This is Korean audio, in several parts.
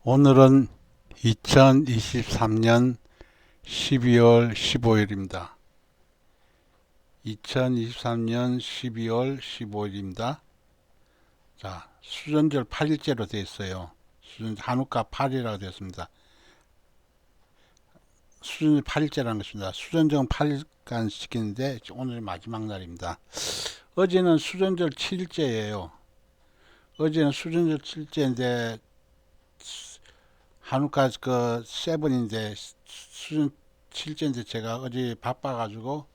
오늘은 2023년 12월 15일입니다. 2023년 12월 15일입니다. 자, 수전절 8일째로 되어 있어요. 한우카 8이라고 되어 있습니다. 수전절 8일째라는 것입니다. 수전정 8일간 시키는데 오늘 마지막 날입니다. 어제는 수전절 7일째예요. 어제는 수전절 7일째인데 한우카 그 세븐인데 수준 7제인데 제가 어제 바빠가지고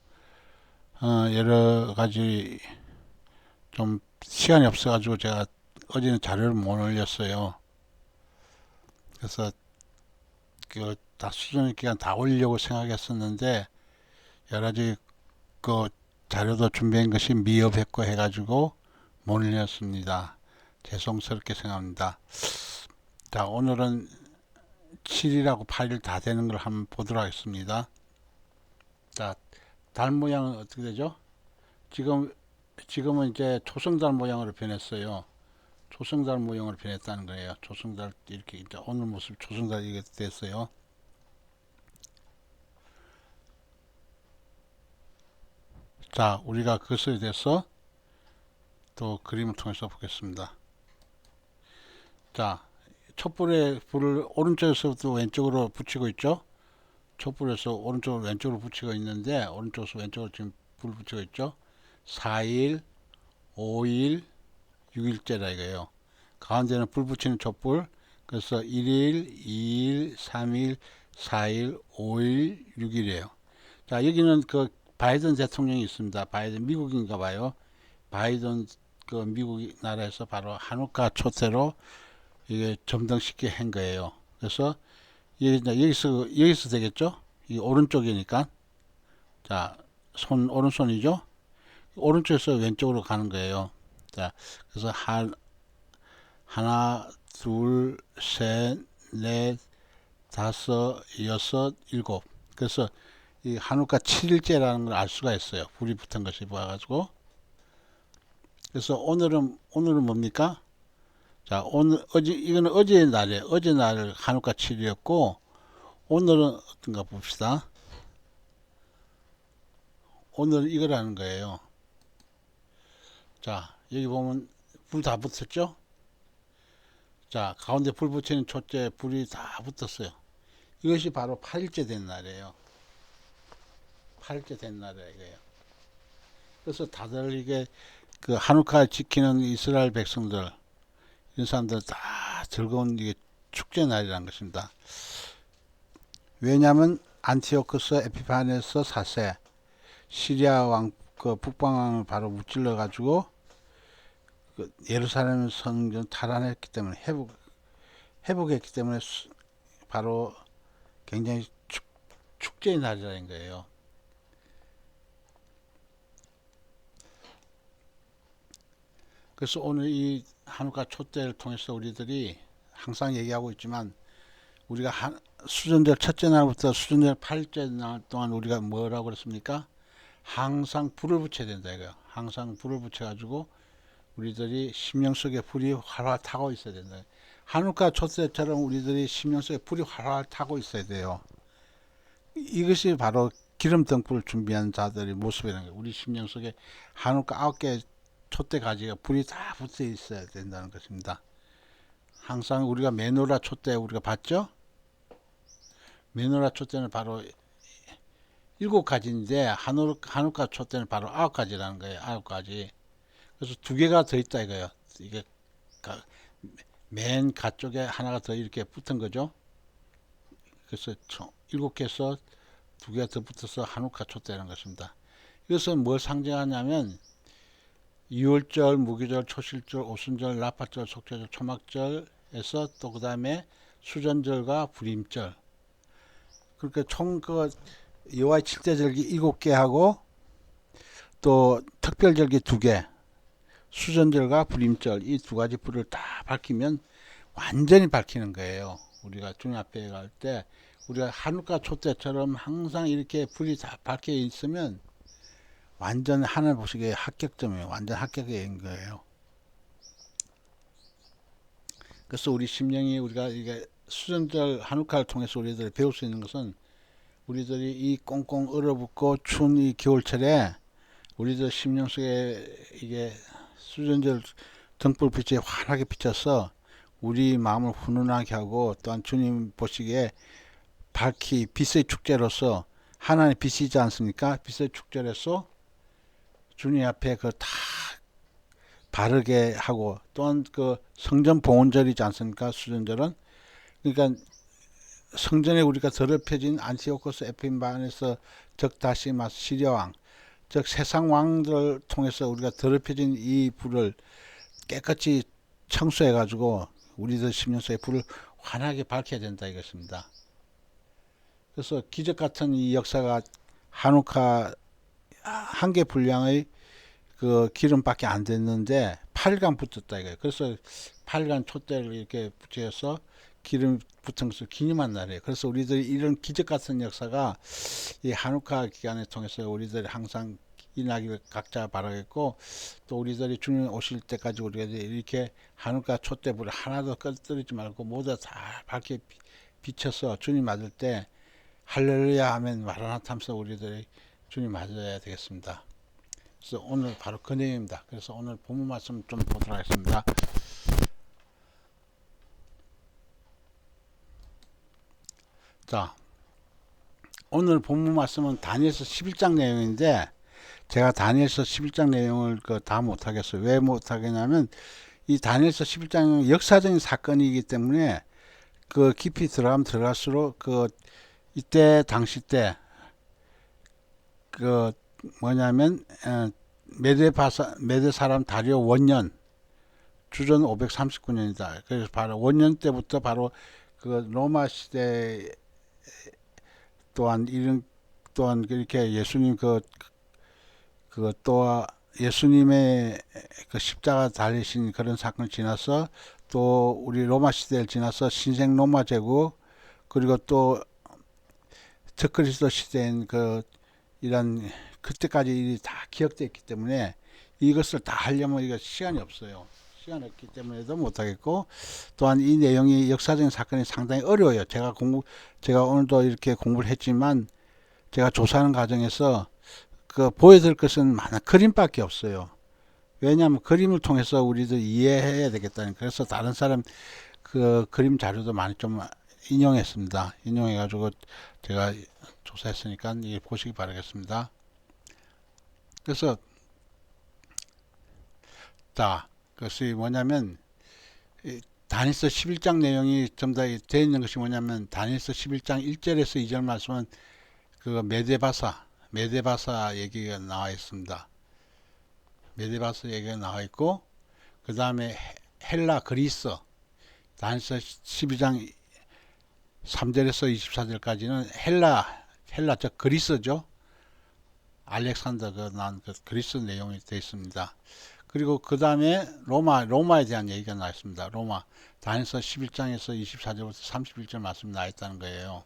여러 가지 좀 시간이 없어가지고 제가 어제는 자료를 못 올렸어요. 그래서 그 다 수준 기간 다 올리려고 생각했었는데 여러 가지 그 자료도 준비한 것이 미흡했고 해가지고 못 올렸습니다. 죄송스럽게 생각합니다. 자, 오늘은 7일하고 8일 다 되는 걸 한번 보도록 하겠습니다. 자, 달 모양은 어떻게 되죠? 지금은 이제 초승달 모양으로 변했어요. 초승달 모양으로 변했다는 거예요. 초승달 이렇게 이제 오늘 모습 초승달 이게 됐어요. 자, 우리가 그것에 대해서 또 그림을 통해서 보겠습니다. 자, 촛불에 불을 오른쪽에서부터 왼쪽으로 붙이고 있죠. 촛불에서 오른쪽으로 왼쪽으로 붙이고 있는데 오른쪽에서 왼쪽으로 지금 불 붙이고 있죠. 4일, 5일, 6일째라 이거예요. 가운데는 불 붙이는 촛불. 그래서 1일, 2일, 3일, 4일, 5일, 6일이에요. 자, 여기는 그 바이든 대통령이 있습니다. 바이든 미국인가 봐요. 바이든 그 미국 나라에서 바로 한우카 초대로 이게 점등시키게 한 거예요. 그래서 여기서 되겠죠? 이 오른쪽이니까. 자, 오른손이죠? 오른쪽에서 왼쪽으로 가는 거예요. 자, 그래서 하나, 둘, 셋, 넷, 다섯, 여섯, 일곱. 그래서 이 한우카 7일째라는 걸 알 수가 있어요. 불이 붙은 것이 보아가지고. 그래서 오늘은 뭡니까? 자, 이거는 어제의 날이에요. 어제 날 한우카 7일이었고, 오늘은 어떤가 봅시다. 오늘 이거라는 거예요. 자, 여기 보면 불 다 붙었죠? 자, 가운데 불 붙이는 촛대 불이 다 붙었어요. 이것이 바로 8일째 된 날이에요. 8일째 된 날이에요, 이거예요. 그래서 다들 이게 그 한우카 지키는 이스라엘 백성들, 이런 사람들 다 즐거운 이게 축제 날이라는 것입니다. 왜냐하면 안티오쿠스 에피파네스 4세 시리아 왕 그 북방왕을 바로 무찔러 가지고 그 예루살렘 성전 탈환했기 때문에 회복했기 때문에 바로 굉장히 축제의 날이라는 거예요. 그래서 오늘 이 한우카 촛대를 통해서 우리들이 항상 얘기하고 있지만 우리가 수전절 첫째 날부터 수전절 8일째 날 동안 우리가 뭐라고 그랬습니까? 항상 불을 붙여야 된다 이거요. 항상 불을 붙여가지고 우리들이 심령 속에 불이 활활 타고 있어야 된다. 한우카 촛대처럼 우리들이 심령 속에 불이 활활 타고 있어야 돼요. 이것이 바로 기름 등불을 준비한 자들의 모습이라는 거예요. 우리 심령 속에 한우카 9개 촛대 가지가 불이 다 붙어 있어야 된다는 것입니다. 항상 우리가 메노라 촛대 우리가 봤죠? 메노라 촛대는 바로 7가지인데 한우카 촛대는 바로 9가지라는 거예요. 9가지. 그래서 2개가 더 있다 이거예요. 이게 맨 가쪽에 하나가 더 이렇게 붙은 거죠. 그래서 총 7개에서 2개가 더 붙어서 한우카 촛대라는 것입니다. 이것은 뭘 상징하냐면 유월절, 무기절, 초실절, 오순절, 나팔절, 속죄절, 초막절에서 또 그 다음에 수전절과 불임절. 그러니까 총 그 여호와의 7대절기 7개 하고 또 특별절기 2개, 수전절과 불임절 이 2가지 불을 다 밝히면 완전히 밝히는 거예요. 우리가 주님 앞에 갈 때 우리가 한우카 촛대처럼 항상 이렇게 불이 다 밝혀 있으면 완전 하늘 보시기에 합격점이에요. 완전 합격인 거예요. 그래서 우리 심령이 우리가 이게 수전절 한우카를 통해서 우리들이 배울 수 있는 것은, 우리들이 이 꽁꽁 얼어붙고 추운 이 겨울철에 우리들 심령 속에 이게 수전절 등불빛이 환하게 비쳐서 우리 마음을 훈훈하게 하고, 또한 주님 보시기에 밝히 빛의 축제로서 하나님의 빛이지 않습니까? 빛의 축제로서 주님 앞에 그 다 바르게 하고, 또한 그 성전 봉헌절이지 않습니까? 수전절은. 그러니까 성전에 우리가 더럽혀진 안티오코스 에피반에서 적 다시마스 시려왕, 즉 세상 왕들을 통해서 우리가 더럽혀진 이 불을 깨끗이 청소해 가지고 우리들 심령속에 불을 환하게 밝혀야 된다 이것입니다. 그래서 기적 같은 이 역사가 한우카 한 개 분량의 그 기름밖에 안 됐는데 8일간 붙었다 이거예요. 그래서 8일간 촛대를 이렇게 붙여서 기름 붙은 것을 기념한 날이에요. 그래서 우리들이 이런 기적 같은 역사가 이 한우카 기간을 통해서 우리들이 항상 일어나기를 각자 바라겠고, 또 우리들이 주님 오실 때까지 우리가 이렇게 한우카 촛대불을 하나도 꺼뜨리지 말고 모두 다 밝게 비춰서 주님 맞을 때 할렐루야 하면 마라나타 하면서 우리들이 주님 맞아야 되겠습니다. 그래서 오늘 바로 그 내용입니다. 그래서 오늘 본문 말씀 좀 보도록 하겠습니다. 자, 오늘 본문 말씀은 다니엘서 11장 내용인데, 제가 다니엘서 11장 내용을 다 못하겠어요. 왜 못하겠냐면 이 다니엘서 11장은 역사적인 사건이기 때문에 그 깊이 들어가면 들어갈수록 그 이때 당시 때 그 뭐냐면 메대 사람 다리오 원년 주전 539년이다. 그래서 바로 원년 때부터 바로 그 로마 시대 또한 이런 또한 이렇게 예수님 또 예수님의 그 십자가 달리신 그런 사건을 지나서 또 우리 로마 시대를 지나서 신생 로마 제국, 그리고 또 적그리스도 시대인 그 이런 그때까지 일이 다 기억되어 있기 때문에 이것을 다 하려면 이거 시간이 없어요. 시간이 없기 때문에도 못하겠고, 또한 이 내용이 역사적인 사건이 상당히 어려워요. 제가 오늘도 이렇게 공부를 했지만 제가 조사하는 과정에서 그 보여드릴 것은 많아 그림밖에 없어요. 왜냐하면 그림을 통해서 우리도 이해해야 되겠다는, 그래서 다른 사람 그 그림 자료도 많이 좀 인용했습니다. 인용해가지고 제가 조사했으니까 이게 보시기 바라겠습니다. 그래서 자, 그것이 뭐냐면 다니엘서 11장 내용이 전부 다 되어 있는 것이 뭐냐면, 다니엘서 11장 1절에서 2절 말씀은 그 메데바사 얘기가 나와 있습니다. 메데바사 얘기가 나와 있고, 그 다음에 헬라 그리스 다니엘서 12장 3절에서 24절까지는 헬라 즉 그리스죠. 알렉산더 그 그리스 내용이 되어 있습니다. 그리고 그 다음에 로마에 대한 얘기가 나와 있습니다. 로마 다니엘서 11장에서 24절부터 31절 말씀이 나와 있다는 거예요.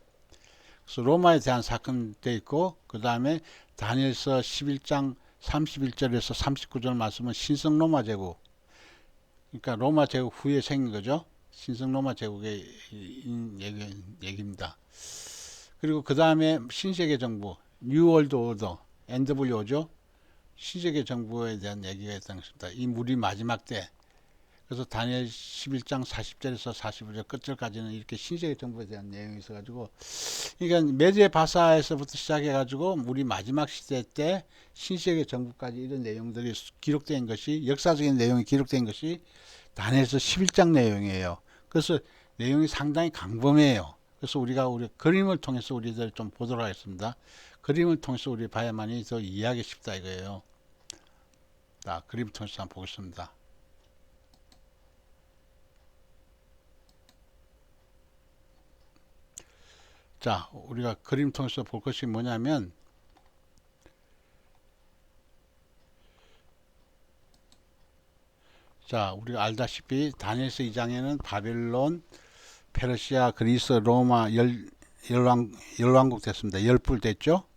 그래서 로마에 대한 사건이 되어 있고, 그 다음에 다니엘서 11장 31절에서 39절 말씀은 신성 로마 제국, 그러니까 로마 제국 후에 생긴 거죠. 신성 로마 제국의 얘기입니다. 그리고 그 다음에 신세계 정부, 뉴월드 오더, NWO죠. 신세계 정부에 대한 얘기가 있다는 것입니다. 이 물이 마지막 때. 그래서 다니엘 11장 40절에서 45절 끝절까지는 이렇게 신세계 정부에 대한 내용이 있어가지고, 그러니까 메데 바사에서부터 시작해가지고 우리 마지막 시대 때 신세계 정부까지 이런 내용들이 기록된 것이, 역사적인 내용이 기록된 것이 다니엘서 11장 내용이에요. 그래서 내용이 상당히 강범해요. 그래서 우리가 우리 그림을 통해서 우리들 좀 보도록 하겠습니다. 그림을 통해서 우리 봐야만이 더 이해하기 쉽다 이거예요. 자, 그림을 통해서 한번 보겠습니다. 자, 우리가 그림 통해서 볼 것이 뭐냐면, 자, 우리가 알다시피 다니엘서 2장에는 바벨론, 페르시아, 그리스, 로마 열왕국 됐습니다. 열불 됐죠.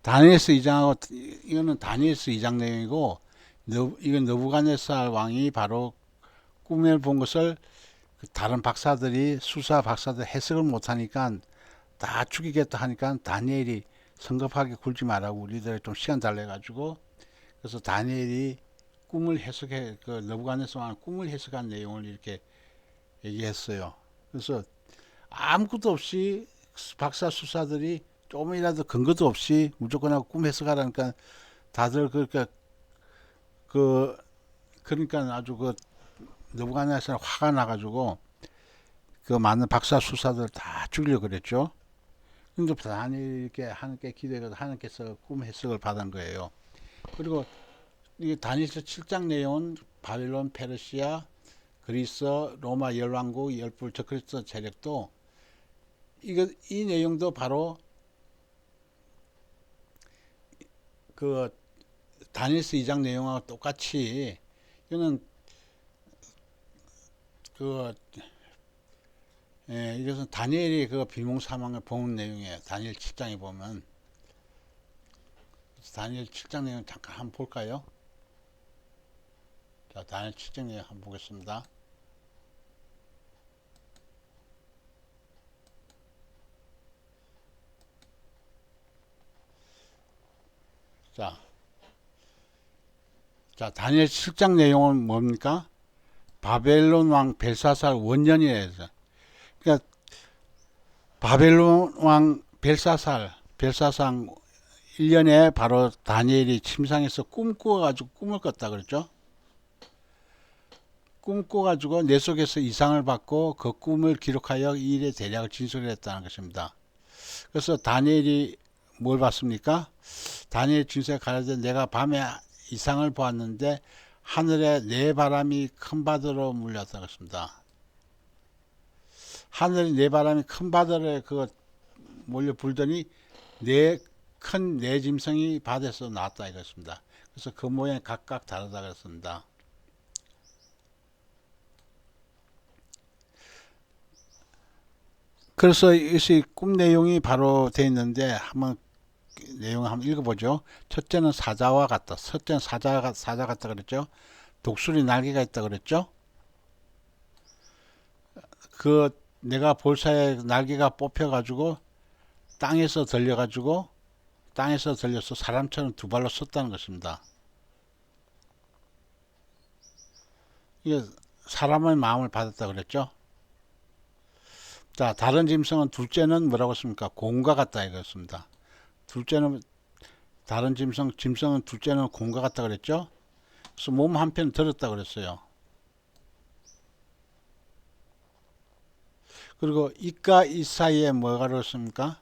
다니엘서 2장하고 이거는 다니엘서 2장 내용이고, 이건 느부갓네살 왕이 바로 꿈을 본 것을 다른 박사들이 수사 박사들 해석을 못하니까 다 죽이겠다 하니까 다니엘이 성급하게 굴지 말라고 우리들 좀 시간 달래 가지고, 그래서 다니엘이 꿈을 해석해 그 너부갓네살 꿈을 해석한 내용을 이렇게 얘기했어요. 그래서 아무것도 없이 박사 수사들이 조금이라도 근거도 없이 무조건 하고 꿈 해석하라니까 다들 그 그러니까 아주 그 너부갓네살 화가 나가지고 그 많은 박사 수사들 다 죽이려고 그랬죠. 근데 다니엘이 이렇게 하나님께 기도해서 하나님께서 꿈 해석을 받은 거예요. 그리고 이 다니엘서 7장 내용은 바빌론, 페르시아, 그리스, 로마 열왕국, 열불, 저그리스도 세력도 이 내용도 바로 그 다니엘서 2장 내용하고 똑같이 이거는 그 이것은 다니엘이 그 비몽사몽을 본 내용이에요. 다니엘 7장에 보면 다니엘 7장 내용 잠깐 한번 볼까요? 자, 다니엘 7장 내용 한번 보겠습니다. 자, 다니엘 7장 내용은 뭡니까? 바벨론 왕 벨사살 원년이에요. 그러니까 바벨론 왕 벨사상 1년에 바로 다니엘이 침상에서 꿈꾸어가지고 꿈을 꿨다 그랬죠. 꿈꿔가지고 내 속에서 이상을 받고 그 꿈을 기록하여 이 일의 대략을 진술했다는 것입니다. 그래서 다니엘이 뭘 봤습니까? 다니엘 진술에 가라되 내가 밤에 이상을 보았는데 하늘에 네 바람이 큰 바다로 물렸다 그랬습니다. 하늘에 네 바람이 큰 바다에 몰려 불더니 네 짐승이 바다에서 나왔다 이것입니다. 그래서 그 모양이 각각 다르다 그랬습니다. 그래서 이 꿈 내용이 바로 되어 있는데 한번 내용을 한번 읽어보죠. 첫째는 사자와 같다. 첫째는 사자 같다 그랬죠. 독수리 날개가 있다 그랬죠. 내가 볼 사이에 날개가 뽑혀가지고 땅에서 들려서 사람처럼 두 발로 섰다는 것입니다. 이게 사람의 마음을 받았다 그랬죠. 자, 다른 짐승은 둘째는 뭐라고 했습니까? 곰과 같다 이거였습니다. 둘째는 다른 짐승은 둘째는 곰과 같다 그랬죠. 그래서 몸 한편 들었다 그랬어요. 그리고 이과 이 사이에 뭐가 그랬습니까?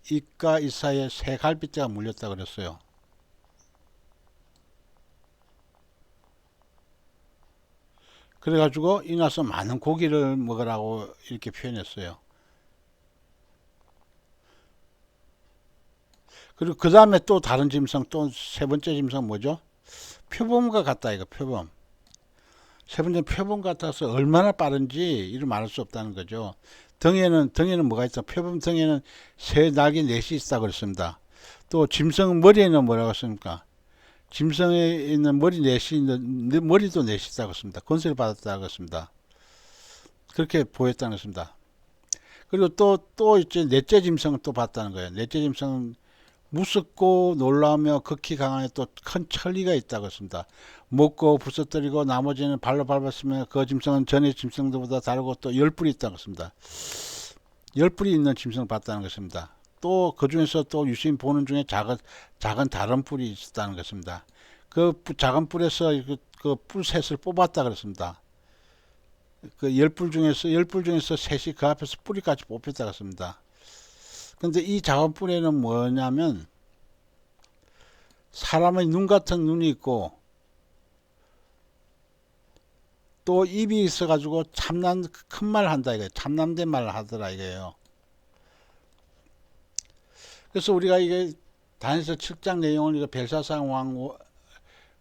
이과 이 사이에 새 갈빗대가 물렸다 그랬어요. 그래가지고 이나서 많은 고기를 먹으라고 이렇게 표현했어요. 그리고 그 다음에 또 다른 짐승, 또 세 번째 짐승 뭐죠? 표범과 같다 이거 표범. 세 번째 표범 같아서 얼마나 빠른지 이를 말할 수 없다는 거죠. 등에는 뭐가 있어? 표범 등에는 새 날개 넷이 있다 그랬습니다. 또 짐승 머리에는 뭐라고 했습니까? 짐승에 있는 머리도 넷이 있다고 했습니다. 권세를 받았다고 했습니다. 그렇게 보였다는 것입니다. 그리고 또 이제 넷째 짐승을 또 봤다는 거예요. 넷째 짐승은 무섭고 놀라우며 극히 강한 또 큰 천리가 있다고 했습니다. 먹고 부서뜨리고 나머지는 발로 밟았으며 그 짐승은 전의 짐승들보다 다르고 또 열뿔이 있다고 했습니다. 열뿔이 있는 짐승을 봤다는 것입니다. 또 그 중에서 또 유심 보는 중에 작은 다른 뿔이 있었다는 것입니다. 그 작은 뿔에서 그 뿔셋을 뽑았다 그랬습니다. 그 열뿔 중에서 셋이 그 앞에서 뿌리까지 뽑혔다 그랬습니다. 근데 이 작은 뿔에는 뭐냐면 사람의 눈 같은 눈이 있고 또 입이 있어가지고 참난 큰 말 한다 이거예요. 참남된 말을 하더라 이거예요. 그래서 우리가 이게 다니엘서 7장 내용을 이거 벨사상 왕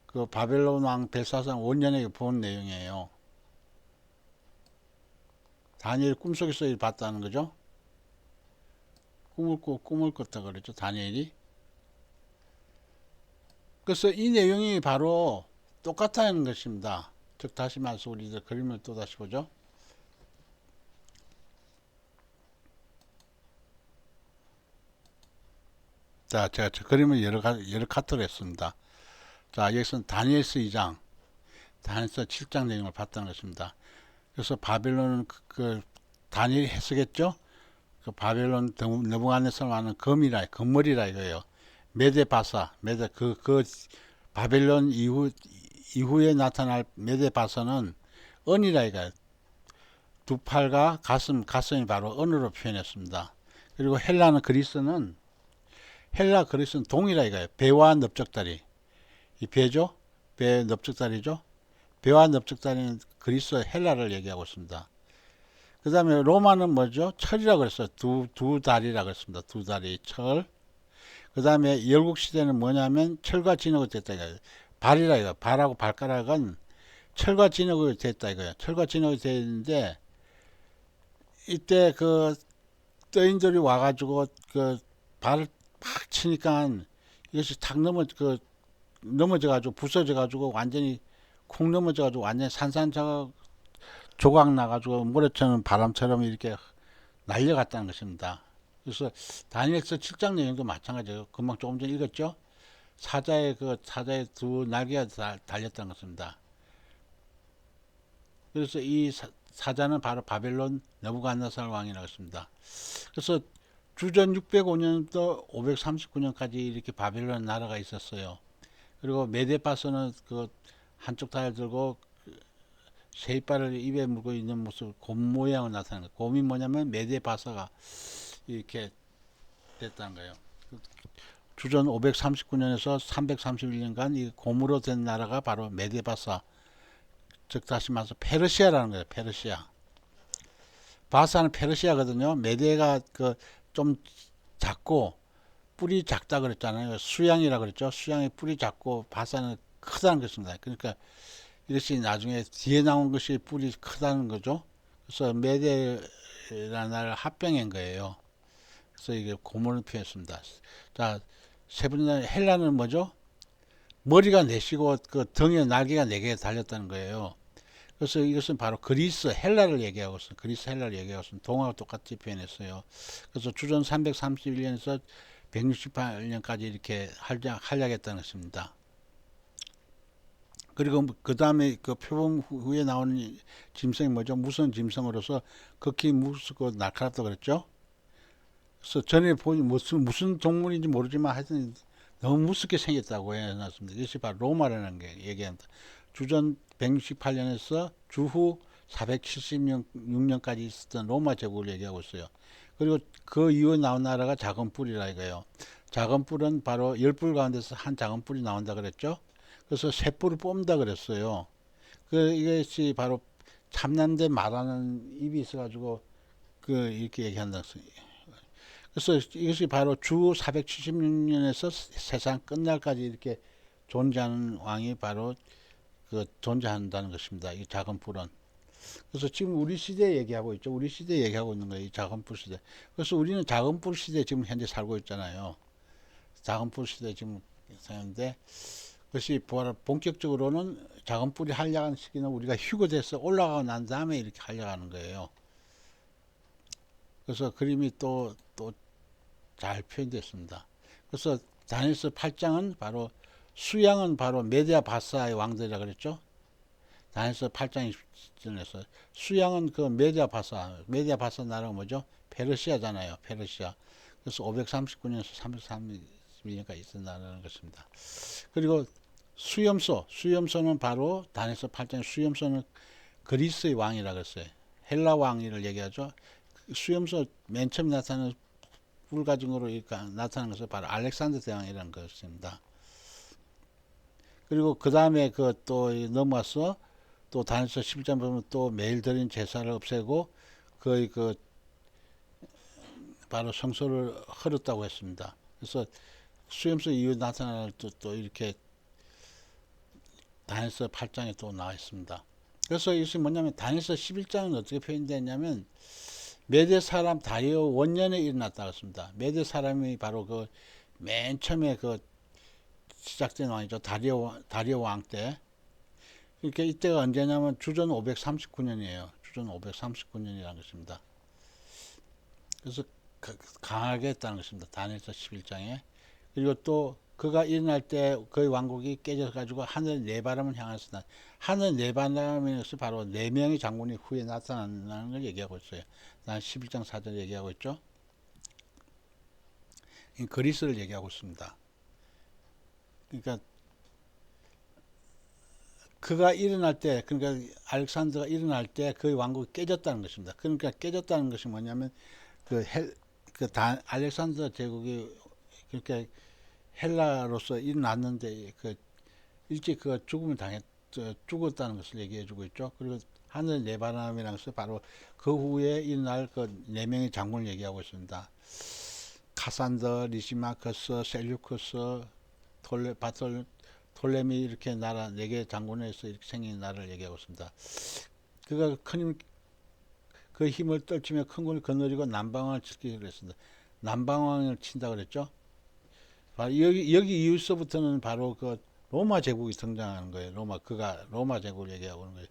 그 바벨론 왕 벨사상 원년에 본 내용이에요. 다니엘 꿈속에서 봤다는 거죠. 꿈을 꿨다 그랬죠. 다니엘이. 그래서 이 내용이 바로 똑같다는 것입니다. 즉 다시 말해서 우리들 그림을 또 다시 보죠. 자, 제가 저 그림을 여러 카트로 했습니다. 자, 여기서는 다니엘서 2장, 다니엘서 7장 내용을 봤다는 것입니다. 그래서 바벨론은 다니엘이 해석했죠. 그 바벨론 느부갓네살 하는 금머리라 이거예요. 메데바사, 바벨론 이후에 나타날 메데바사는 언이라 이거예요. 두 팔과 가슴이 바로 언으로 표현했습니다. 그리고 헬라 그리스는 동이라 이거예요. 배와 넓적다리. 이 배죠? 배 넓적다리죠? 배와 넓적다리는 그리스 헬라를 얘기하고 있습니다. 그 다음에 로마는 뭐죠? 철이라 그랬어요. 두 다리라 그랬습니다. 두 다리, 철. 그 다음에 열국시대는 뭐냐면 철과 진흙이 됐다 이거예요. 발이라 이거예요. 발하고 발가락은 철과 진흙이 됐다 이거예요. 철과 진흙이 됐는데 이때 그 떠인들이 와가지고 그 발을 팍 치니까 이것이 탁 넘어져가지고 부서져가지고 완전히 콩 넘어져가지고 완전히 조각 나가지고 모래처럼 바람처럼 이렇게 날려갔다는 것입니다. 그래서 다니엘서 7장 내용도 마찬가지예요. 금방 조금 전에 읽었죠. 사자의 두 날개가 달렸다는 것입니다. 그래서 이 사자는 바로 바벨론 느부갓네살 왕이라고 했습니다. 그래서 주전 605년부터 539년까지 이렇게 바벨론 나라가 있었어요. 그리고 메데바스는 그 한쪽 다리를 들고 새 이빨을 입에 물고 있는 모습, 곰 모양을 나타내는 거예요. 곰이 뭐냐면 메데바사가 이렇게 됐다는 거예요. 주전 539년에서 331년간 이 곰으로 된 나라가 바로 메데바사, 즉 다시 말해서 페르시아라는 거예요. 페르시아. 바사는 페르시아거든요. 메데가 좀 작고 뿌리 작다 그랬잖아요. 수양이라 그랬죠. 수양의 뿌리 작고 바사는 크다는 것입니다. 그러니까 이것이 나중에 뒤에 나온 것이 뿌리 크다는 거죠. 그래서 메데라는 나라를 합병한 거예요. 그래서 이게 고문을 표현했습니다. 자, 세 번째 헬라는 뭐죠? 머리가 넷이고 그 등에 날개가 4개가 달렸다는 거예요. 그래서 이것은 바로 그리스 헬라를 얘기하고 있어요. 그리스 헬라를 얘기하고 있어요. 동하고 똑같이 표현했어요. 그래서 주전 331년에서 168년까지 이렇게 활약했다는 것입니다. 그리고 그 다음에 그 표범 후에 나오는 짐승이 뭐죠? 무슨 짐승으로서 극히 무섭고 날카롭다고 그랬죠? 그래서 전에 보니 무슨 동물인지 모르지만 하여튼 너무 무섭게 생겼다고 해놨습니다. 이것이 바로 로마라는 게 얘기합니다. 주전 168년에서 주후 476년까지 있었던 로마 제국을 얘기하고 있어요. 그리고 그 이후에 나온 나라가 작은 뿔이라 이거예요. 작은 뿔은 바로 10뿔 가운데서 한 작은 뿔이 나온다 그랬죠. 그래서 새 뿔을 뽑는다 그랬어요. 이것이 바로 참난데 말하는 입이 있어가지고 이렇게 얘기한다. 그래서 이것이 바로 주 476년에서 세상 끝날까지 이렇게 존재하는 왕이 바로 존재한다는 것입니다. 이 작은 뿔은. 그래서 지금 우리 시대 얘기하고 있죠. 우리 시대 얘기하고 있는 거예요. 이 작은 뿔 시대. 그래서 우리는 작은 뿔 시대 지금 현재 살고 있잖아요. 작은 뿔 시대 지금 사는데 그것이 본격적으로는 작은 뿔이 한량한 시기는 우리가 휴거돼서 올라가고 난 다음에 이렇게 한량하는 거예요. 그래서 그림이 또 잘 표현됐습니다. 그래서 다니엘서 8장은 바로 수양은 바로 메디아 바사의 왕들이라 그랬죠. 다니엘서 8장 20절에서 수양은 그 메디아 바사 나라가 뭐죠? 페르시아잖아요. 페르시아. 그래서 539년에서 331년까지 있었다는 것입니다. 그리고 수염소는 바로 다니엘서 8장 수염소는 그리스의 왕이라 그랬어요. 헬라 왕이를 얘기하죠. 수염소 맨 처음 나타나는 뿔 가진 거로 나타나는 것은 바로 알렉산더 대왕이라는 것입니다. 그리고 그 다음에 또 넘어와서 또 다니엘서 11장 보면 또 매일 드린 제사를 없애고 거의 바로 성소를 헐었다고 했습니다. 그래서 수염소 이후 나타나는 또 이렇게 다니엘서 8장에 또 나와 있습니다. 그래서 이것이 뭐냐면 다니엘서 11장은 어떻게 표현되었냐면 메대 사람 다리오 원년에 일어났다고 했습니다. 메대 사람이 바로 맨 처음에 시작된 왕이죠. 다리오 왕 때. 그러니까 이때가 언제냐면 주전 539년이에요. 주전 539년이라는 것입니다. 그래서 강하게 했다는 것입니다. 다니엘서 11장에. 그리고 또 그가 일어날 때 그의 왕국이 깨져 가지고 하늘 네 바람을 향하였으나, 하늘 네 바람에서 바로 네 명의 장군이 후에 나타난다는 걸 얘기하고 있어요. 난 11장 4절 얘기하고 있죠. 이 그리스를 얘기하고 있습니다. 그러니까 그가 일어날 때, 그러니까 알렉산더가 일어날 때 그의 왕국이 깨졌다는 것입니다. 그러니까 깨졌다는 것이 뭐냐면 알렉산더 제국이 그렇게 헬라로서 일어났는데 일찍 그가 죽음을 죽었다는 것을 얘기해주고 있죠. 그리고 하늘 네바람이라는 것은 바로 그 후에 일어날 그 네 명의 장군을 얘기하고 있습니다. 카산더, 리시마커스, 셀류커스, 톨레미, 이렇게 나라 네 개 장군에서 이렇게 생긴 나라를 얘기하고 있습니다. 그가 그 힘을 떨치며 큰 군을 거느리고 남방왕을 치기 그랬습니다. 남방왕을 친다 그랬죠. 여기 이후서부터는 바로 그 로마 제국이 등장하는 거예요. 그가 로마 제국을 얘기하고 있는 거예요.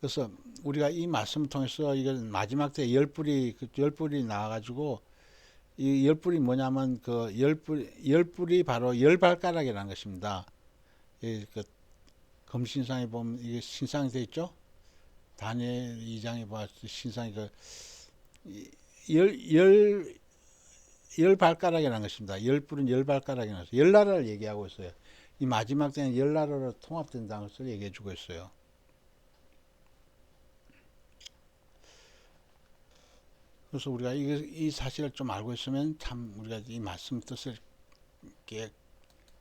그래서 우리가 이 말씀을 통해서 이건 마지막 때 열불이 나와가지고, 이 열불이 뭐냐면 열불이 바로 열발가락이라는 것입니다. 그 금신상에 보면 이게 신상이 돼 있죠. 다니엘 2장에 보면 신상이 열 발가락이라는 것입니다. 열불은 열 발가락이라는 것입니다. 열 나라를 얘기하고 있어요. 이 마지막 때는 열 나라로 통합된다는 것을 얘기해 주고 있어요. 그래서 우리가 이 사실을 좀 알고 있으면 참 우리가 이 말씀 뜻을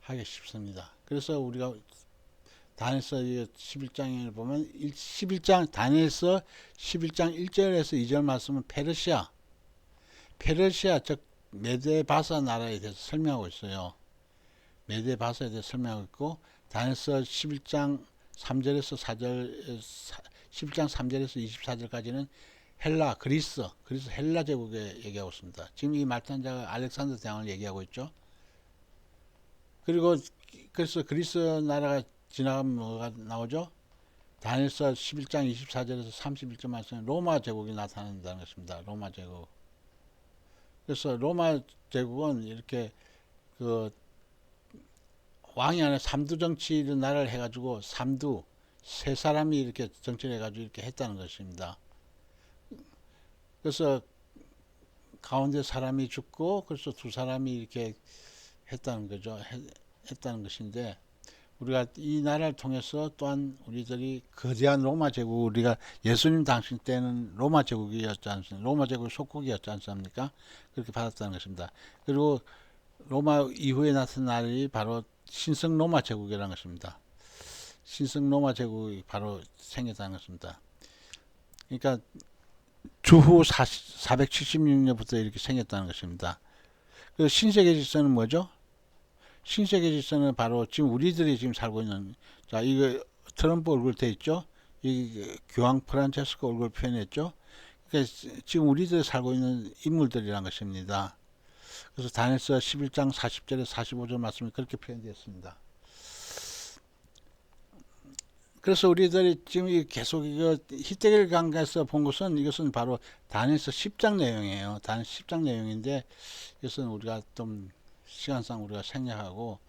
하기 쉽습니다. 그래서 우리가 다니엘서 11장을 보면 다니엘서 11장 1절에서 2절 말씀은 페르시아, 즉 메데바사 나라에 대해서 설명하고 있어요. 메데바사에 대해서 설명하고 있고, 다니엘서 11장 3절에서 4절, 11장 3절에서 24절까지는 그리스 헬라 제국에 얘기하고 있습니다. 지금 이 말탄자가 알렉산더 대왕을 얘기하고 있죠. 그리고 그래서 그리스 나라가 지나가면 뭐가 나오죠? 다니엘서 11장 24절에서 31절 말씀에 로마 제국이 나타난다는 것입니다. 로마 제국. 그래서 로마 제국은 이렇게 그 왕이 안에 삼두 정치를 나라를 해가지고 세 사람이 이렇게 정치를 해가지고 이렇게 했다는 것입니다. 그래서 가운데 사람이 죽고, 그래서 두 사람이 이렇게 했다는 거죠. 했다는 것인데, 우리가 이 나라를 통해서 또한 우리들이 거대한 로마 제국, 우리가 예수님 당신 때는 로마 제국이었지 않습니까? 로마 제국 속국이었지 않습니까? 그렇게 받았다는 것입니다. 그리고 로마 이후에 나타난 나라이 바로 신성 로마 제국이라는 것입니다. 신성 로마 제국이 바로 생겼다는 것입니다. 그러니까 주후 476년부터 이렇게 생겼다는 것입니다. 그 신세계 질서는 뭐죠? 신세계 질서는 바로 지금 우리들이 지금 살고 있는, 자, 이거 트럼프 얼굴 돼 있죠? 이 교황 프란체스코 얼굴 표현했죠? 그러니까 지금 우리들이 살고 있는 인물들이란 것입니다. 그래서 다니엘서 11장 40절에 45절 말씀이 그렇게 표현되었습니다. 그래서 우리들이 지금 계속 이거 히데겔 강가에서 본 것은, 이것은 바로 다니엘서 10장 내용이에요. 다니엘 10장 내용인데, 이것은 우리가 좀 시간상 우리가 생략하고,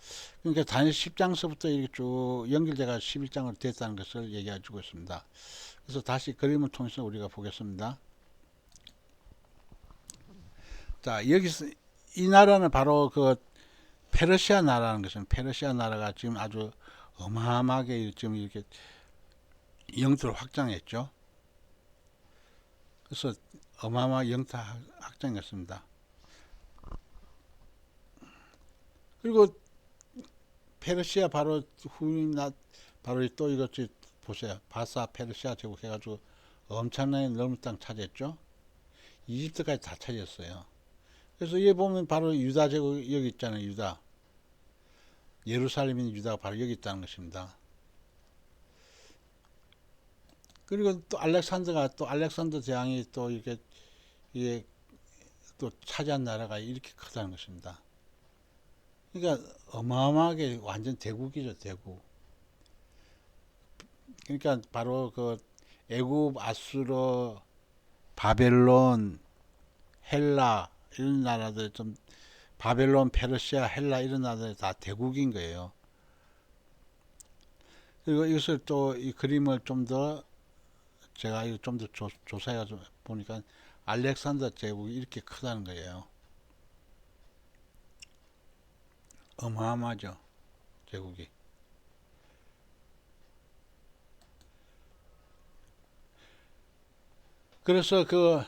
그러니까 다니엘 10장서부터 이렇게 쭉 연결돼가 11장으로 됐다는 것을 얘기해 주고 있습니다. 그래서 다시 그림을 통해서 우리가 보겠습니다. 자, 여기서 이 나라는 바로 그 페르시아 나라는 것은, 페르시아 나라가 지금 아주 어마어마하게 지금 이렇게 영토를 확장했죠. 그래서 어마어마한 영토 확장이었습니다. 그리고 페르시아 바로 바로 또 이것 보세요. 바사 페르시아 제국 해가지고 엄청나게 넓은 땅 차지했죠. 이집트까지 다 차지했어요. 그래서 여기 보면 바로 유다 제국 여기 있잖아요. 유다. 예루살렘인 유다가 바로 여기 있다는 것입니다. 그리고 또 알렉산더 대왕이 또 이게 또 차지한 나라가 이렇게 크다는 것입니다. 그러니까 어마어마하게 완전 대국이죠, 대국. 그러니까 바로 그 애굽, 아수르, 바벨론, 헬라 이런 나라들 좀 바벨론, 페르시아, 헬라 이런 나라들 다 대국인 거예요. 그리고 이것을 또 이 그림을 좀 더 제가 이거 좀 더 조사해 보니까 알렉산더 제국이 이렇게 크다는 거예요. 어마어마하죠, 제국이. 그래서 그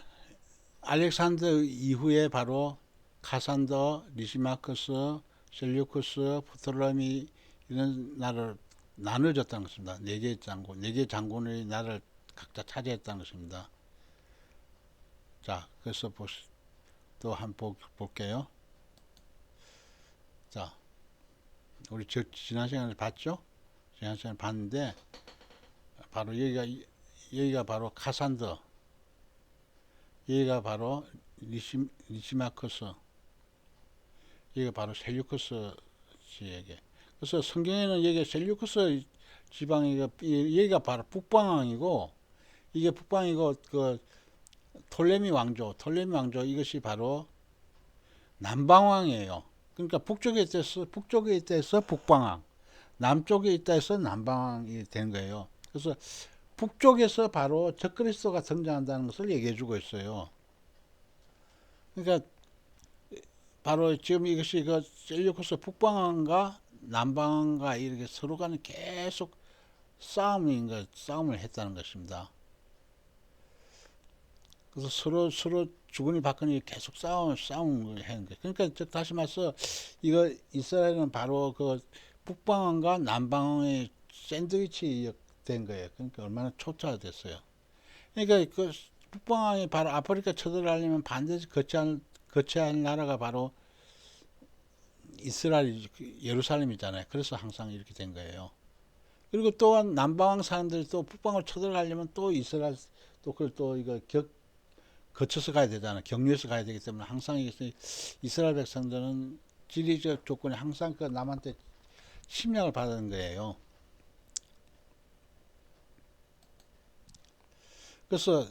알렉산더 이후에 바로 카산더, 리시마커스, 셀류쿠스, 프톨레미 이런 나라를 나눠졌다는 것입니다. 네 개 장군의 나라를 각자 차지했다는 것입니다. 자, 그래서 또 한번 볼게요. 자, 우리 지난 시간에 봤죠? 지난 시간에 봤는데 바로 여기가 바로 카산더, 여기가 바로 리시마커스, 여기가 바로 셀류커스 지역에. 그래서 성경에는 여기 셀류커스 지방이 여기가 바로 북방왕이고, 이게 북방이고 그 톨레미 왕조 이것이 바로 남방왕이에요. 그러니까 북쪽에 있다 해서 북방왕, 남쪽에 있다 해서 남방왕이 된 거예요. 그래서 북쪽에서 바로 적그리스도가 등장한다는 것을 얘기해 주고 있어요. 그러니까 바로 지금 이것이 그 셀류쿠스 북방왕과 남방왕과 이렇게 서로 간에 계속 싸움을 했다는 것입니다. 그래서 서로 주거니 받거니 계속 싸움을 하는 거예요. 그러니까 즉 다시 말해서 이거 이스라엘은 바로 그 북방왕과 남방왕의 샌드위치 된 거예요. 그러니까 얼마나 초토화됐어요. 그러니까 그 북방왕이 바로 아프리카 쳐들어가려면 반드시 거쳐야 할 나라가 바로 이스라엘 예루살렘이잖아요. 그래서 항상 이렇게 된 거예요. 그리고 또한 남방왕 사람들이 또 북방을 쳐들어가려면 또 이스라엘 또 그걸 또 이거 거쳐서 가야 되잖아요. 경유해서 가야 되기 때문에 항상 이스라엘 백성들은 지리적 조건이 항상 그 남한테 침략을 받는 거예요. 그래서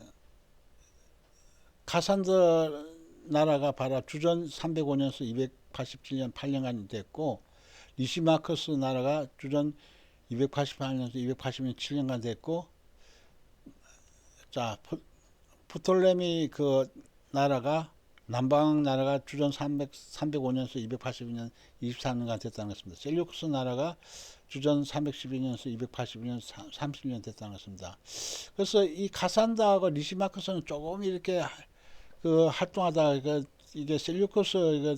카산더 나라가 바로 주전 305년에서 287년 8년간이 됐고, 리시마커스 나라가 주전 288년에서 280년 7년간 됐고, 자 프톨레미 그 나라가 남방 나라가 주전 305년에서 282년 24년간 됐다는 것입니다. 셀류쿠스 나라가 주전 312년에서 282년 30년 됐다는 것입니다. 그래서 이 카산다하고 리시마커스는 조금 이렇게 그 활동하다가 이게 셀류쿠스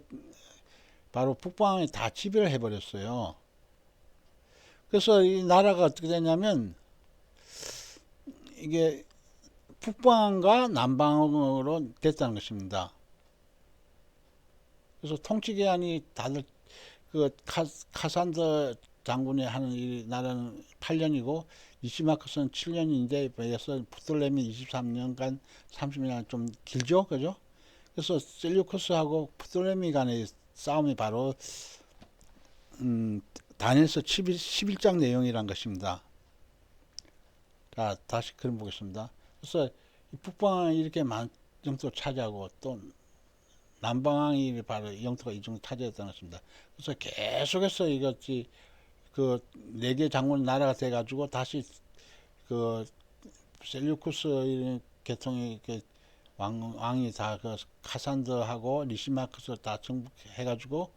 바로 북방에 다 지배를 해버렸어요. 그래서 이 나라가 어떻게 되냐면 이게 북방과 남방으로 됐다는 것입니다. 그래서 통치기한이 다들 그 카산더 장군이 하는 이 나라는 8년이고 리시마커스는 7년인데 그래서 프톨레미 23년간 30년 좀 길죠, 그죠? 그래서 셀류쿠스하고 프톨레미 간의 싸움이 바로 다니엘서 11장 내용이란 것입니다. 자, 다시 그림 보겠습니다. 그래서 북방이 이렇게 영토 차지하고 또 남방이 바로 영토가 이 정도 차지했다는 것입니다. 그래서 계속해서 이것이 그 네 개 장군 나라가 돼가지고 다시 그 셀류쿠스 계통의 왕이 다 그 카산드하고 리시마크스 다 정복해가지고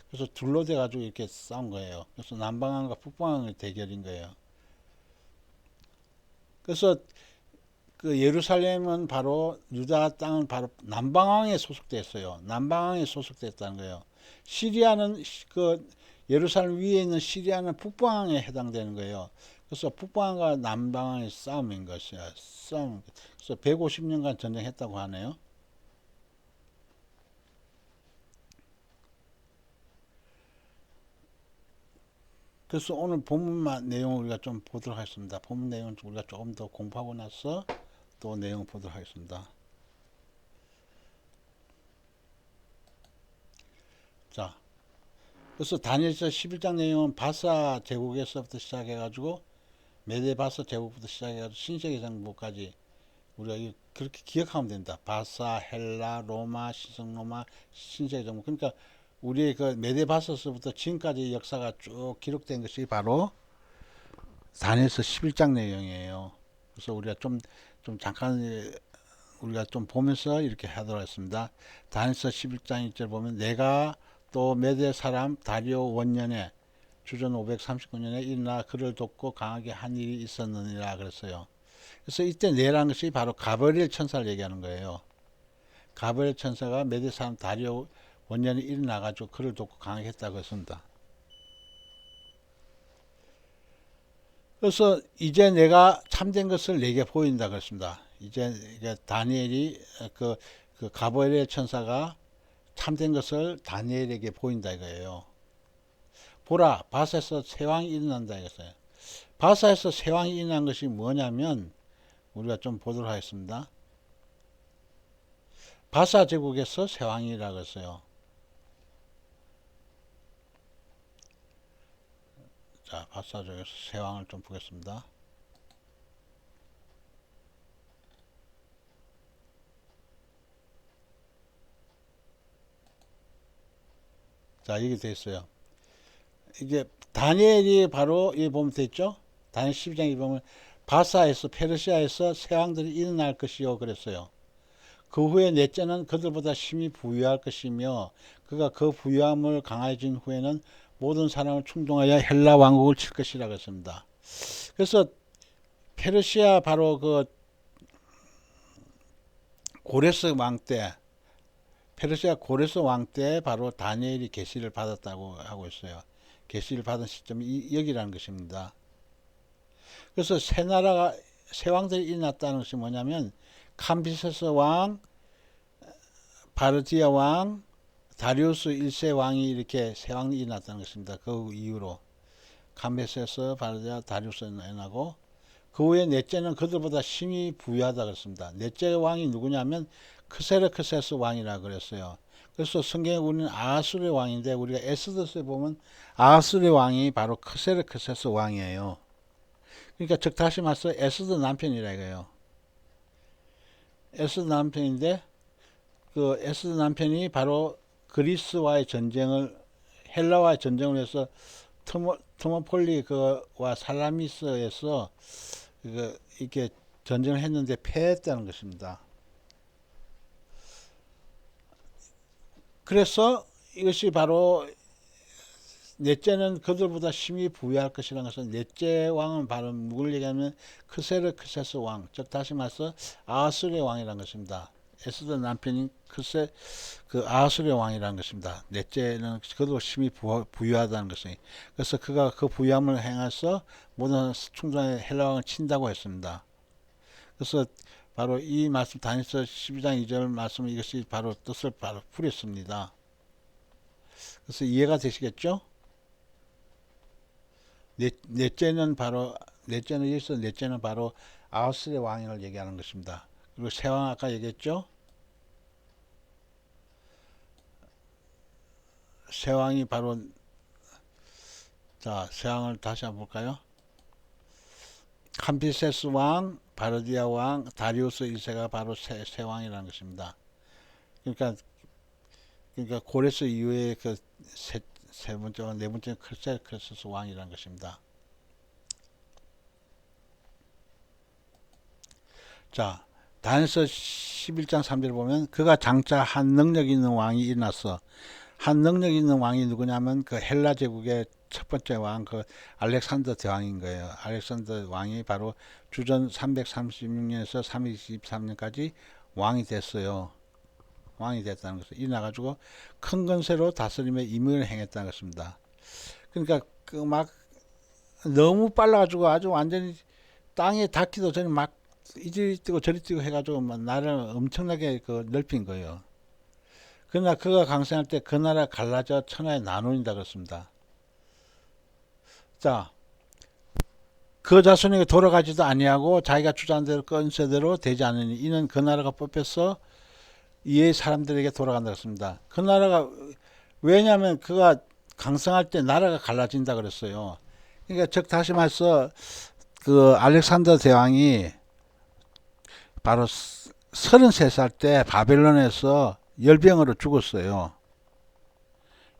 그래서 둘로 돼가지고 이렇게 싸운 거예요. 그래서 남방왕과 북방왕의 대결인 거예요. 그래서 그 예루살렘은 바로 유다 땅은 바로 남방왕에 소속됐어요. 남방왕에 소속됐다는 거예요. 시리아는 그 예루살렘 위에 있는 시리아는 북방왕에 해당되는 거예요. 그래서 북방왕과 남방왕의 싸움인 것이야. 싸움. 그래서 150년간 전쟁했다고 하네요. 그래서 오늘 본문 내용을 우리가 좀 보도록 하겠습니다. 본문 내용을 우리가 조금 더 공부하고 나서 또 내용을 보도록 하겠습니다. 자, 그래서 다니엘서 11장 내용은 바사 제국에서부터 시작해가지고 메데바사 제국부터 시작해가지고 신세계 정부까지 우리가 그렇게 기억하면 된다. 바사, 헬라, 로마, 시성로마, 신세계 정부. 그러니까 우리의 그 메데바사서부터 지금까지 역사가 쭉 기록된 것이 바로 다니엘서 11장 내용이에요. 그래서 우리가 좀 잠깐 우리가 좀 보면서 이렇게 하도록 하겠습니다. 다니엘서 11장 1절 보면 내가 또 메대 사람 다리오 원년에 주전 539년에 일어나 그를 돕고 강하게 한 일이 있었느니라 그랬어요. 그래서 이때 내라는 것이 바로 가브리엘 천사를 얘기하는 거예요. 가브리엘 천사가 메대 사람 다리오 원년에 일어나가지고 그를 돕고 강하게 했다고 했습니다. 그래서 이제 내가 참된 것을 내게 보인다 그랬습니다. 이제 다니엘이 그 가브리엘 천사가 참된 것을 다니엘에게 보인다 이거예요. 보라, 바사에서 세왕이 일어난다 이거예요. 바사에서 세왕이 일어난 것이 뭐냐면 우리가 좀 보도록 하겠습니다. 바사 제국에서 세왕이라고 했어요. 자, 바사 제국에서 세왕을 좀 보겠습니다. 자, 이게 돼 있어요. 이게 다니엘이 바로 여기 보면 됐죠? 다니엘 12장에 보면 바사에서 페르시아에서 세왕들이 일어날 것이요 그랬어요. 그 후에 넷째는 그들보다 심히 부유할 것이며 그가 그 부유함을 강해진 후에는 모든 사람을 충동하여 헬라 왕국을 칠 것이라고 했습니다. 그래서 페르시아 바로 그 고레스 왕 때 페르시아 고레스 왕 때 바로 다니엘이 계시를 받았다고 하고 있어요. 계시를 받은 시점이 여기라는 것입니다. 그래서 새 나라가 새 왕들이 일어났다는 것이 뭐냐면 캄비세스 왕, 바르디아 왕, 다리우스 1세 왕이 이렇게 새 왕이 일어났다는 것입니다. 그 이후로 캄비세스, 바르디아, 다리우스 일어나고 그 후에 넷째는 그들보다 심히 부유하다 그랬습니다. 넷째 왕이 누구냐면 크세르크세스 왕이라 그랬어요. 그래서 성경에 우리는 아하수르의 왕인데 우리가 에스더스에 보면 아하수르의 왕이 바로 크세르크세스 왕이에요. 그러니까 즉 다시 말해서 에스더 남편이라 이거예요. 에스더 남편인데 그 에스더 남편이 바로 그리스와의 전쟁을 헬라와의 전쟁을 해서 트모폴리 그와 살라미스에서 이렇게 전쟁을 했는데 패했다는 것입니다. 그래서 이것이 바로 넷째는 그들보다 심히 부유할 것이라는 것은 넷째 왕은 바로 누굴 얘기하면 크세르크세스 왕, 즉 다시 말해서 아하수르의 왕이라는 것입니다. 에스더 남편인 그 아하수르의 왕이라는 것입니다. 넷째는 그도 심히 부유하다는 것이. 그래서 그가 그 부유함을 행해서 모든 충성의 헬라 왕을 친다고 했습니다. 그래서 바로 이 말씀 다니엘서 12장 2절 말씀 이것이 바로 뜻을 바로 풀었습니다. 그래서 이해가 되시겠죠? 넷째는 바로 아하스의 왕을 얘기하는 것입니다. 그리고 세 왕 아까 얘기했죠? 세 왕이 바로 자, 세 왕을 다시 한번 볼까요? 캄비세스 왕, 바르디아 왕, 다리우스 1세가 바로 세 왕이라는 것입니다. 그러니까 고레스 이후에 그 세 번째와 네 번째 크세르크세스 왕이라는 것입니다. 자, 다니엘서 11장 3절 보면 그가 장차 한 능력 있는 왕이 일어났어. 한 능력 있는 왕이 누구냐면 그 헬라 제국의 첫 번째 왕 그 알렉산더 대왕인 거예요. 알렉산더 왕이 바로 주전 336년에서 323년까지 왕이 됐어요. 왕이 됐다는 것을 일어나가지고 큰 건세로 다스림의 임무를 행했다는 것입니다. 그러니까 그 막 너무 빨라가지고 아주 완전히 땅에 닿기도 전에 막 이리 뛰고 저리 뛰고 해가지고 막 나라를 엄청나게 그 넓힌 거예요. 그러나 그가 강성할 때 그 나라 갈라져 천하에 나누인다 그렇습니다. 자, 그 자손에게 돌아가지도 아니하고 자기가 주장한 대로 건세대로 되지 않으니 이는 그 나라가 뽑혀서 이의 사람들에게 돌아간다 그랬습니다. 그 나라가 왜냐하면 그가 강성할 때 나라가 갈라진다 그랬어요. 그러니까 즉 다시 말해서 그 알렉산더 대왕이 바로 33살 때 바벨론에서 열병으로 죽었어요.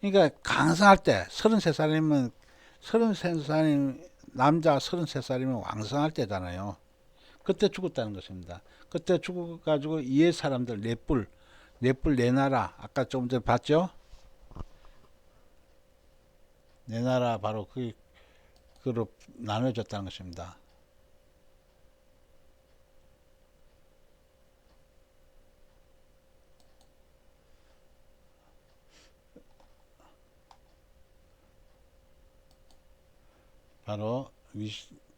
그러니까 강성할 때 33살이면 33살이면 남자 33살이면 왕성할 때잖아요. 그때 죽었다는 것입니다. 그때 죽어가지고 이해 사람들 넷불 네 나라 아까 좀 전에 봤죠? 네 나라 바로 그로 나눠졌다는 것입니다. 바로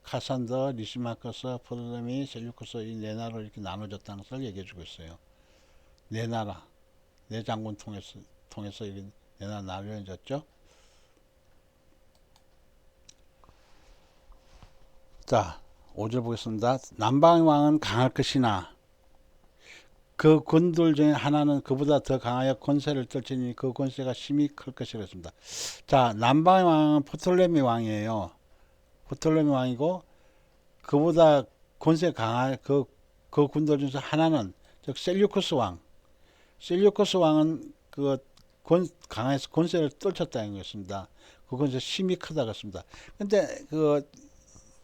카산더, 리시마커스, 프톨레미, 셀루쿠스 이 네 나라로 이렇게 나눠졌다는 것을 얘기해주고 있어요. 네 나라, 네 장군 통해서 이렇게 네 나라 나눠졌죠. 자, 5절 보겠습니다. 남방 왕은 강할 것이나 그 군들 중에 하나는 그보다 더 강하여 권세를 떨치니 그 권세가 심히 클 것이라 했습니다. 자, 남방 왕은 프톨레미 왕이에요. 프톨레미 왕이고 그보다 권세 강한 그 군들 중에서 하나는 즉 셀류쿠스 왕. 셀류쿠스 왕은 강해서 권세를 떨쳤다는 것입니다. 그 권세 심히 크다 그랬습니다. 근데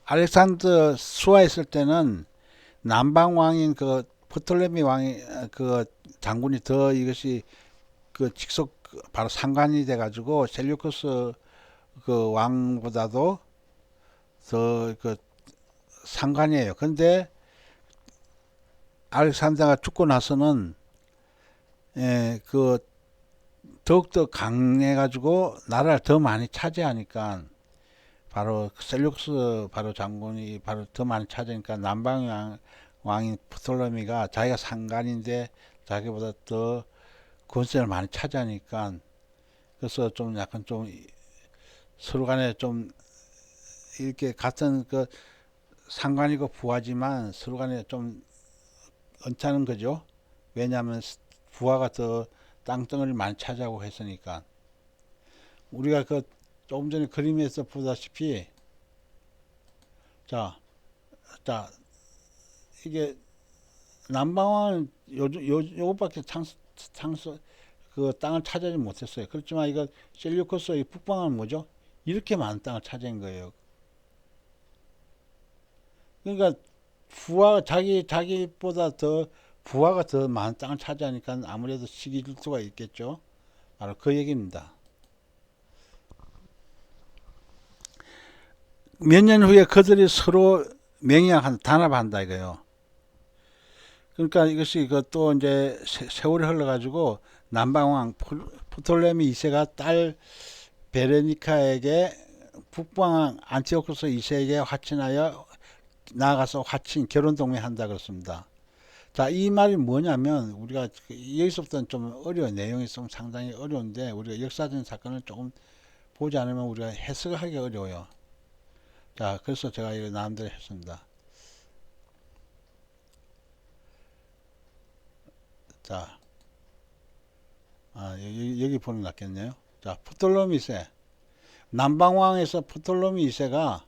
알렉산더 수하했을 때는 남방 왕인 프톨레미 왕이 장군이 더 이것이 직속 바로 상관이 돼 가지고 셀류쿠스 왕보다도 더 상관이에요. 근데 알렉산더가 죽고 나서는 더욱더 강해가지고 나라를 더 많이 차지하니까 바로 셀룩스 바로 장군이 바로 더 많이 차지하니까 남방 왕인 프톨레미가 자기가 상관인데 자기보다 더 권세를 많이 차지하니까 그래서 좀 약간 좀 서로 간에 좀 이렇게 같은 상관이고 부하지만 서로 간에 좀 언짢은 거죠. 왜냐하면 부하가 더 땅덩어리를 많이 차지하고 했으니까. 우리가 조금 전에 그림에서 보다시피 자 이게 남방왕은 요것밖에 땅을 차지하지 못했어요. 그렇지만 이거 셀류커스의 북방은 뭐죠? 이렇게 많은 땅을 차지한 거예요. 그러니까 자기보다 더 부하가 더 많은 땅을 차지하니까 아무래도 시기 질투가 있겠죠. 바로 그 얘기입니다. 몇 년 후에 그들이 서로 맹약한 단합한다 이거예요. 그러니까 이것이 또 이제 세월이 흘러가지고 남방왕 프톨레미 2세가 딸 베레니카에게 북방왕 안티오코스 2세에게 화친하여 나아가서 결혼 동맹한다 그렇습니다. 자, 이 말이 뭐냐면 우리가 여기서부터는 좀 내용이 좀 상당히 어려운데 우리가 역사적인 사건을 조금 보지 않으면 우리가 해석을 하기 어려워요. 자, 그래서 제가 이거 나름대로 했습니다. 자, 여기 보면 낫겠네요. 자, 프톨레미 2세. 남방왕에서 프톨레미 2세가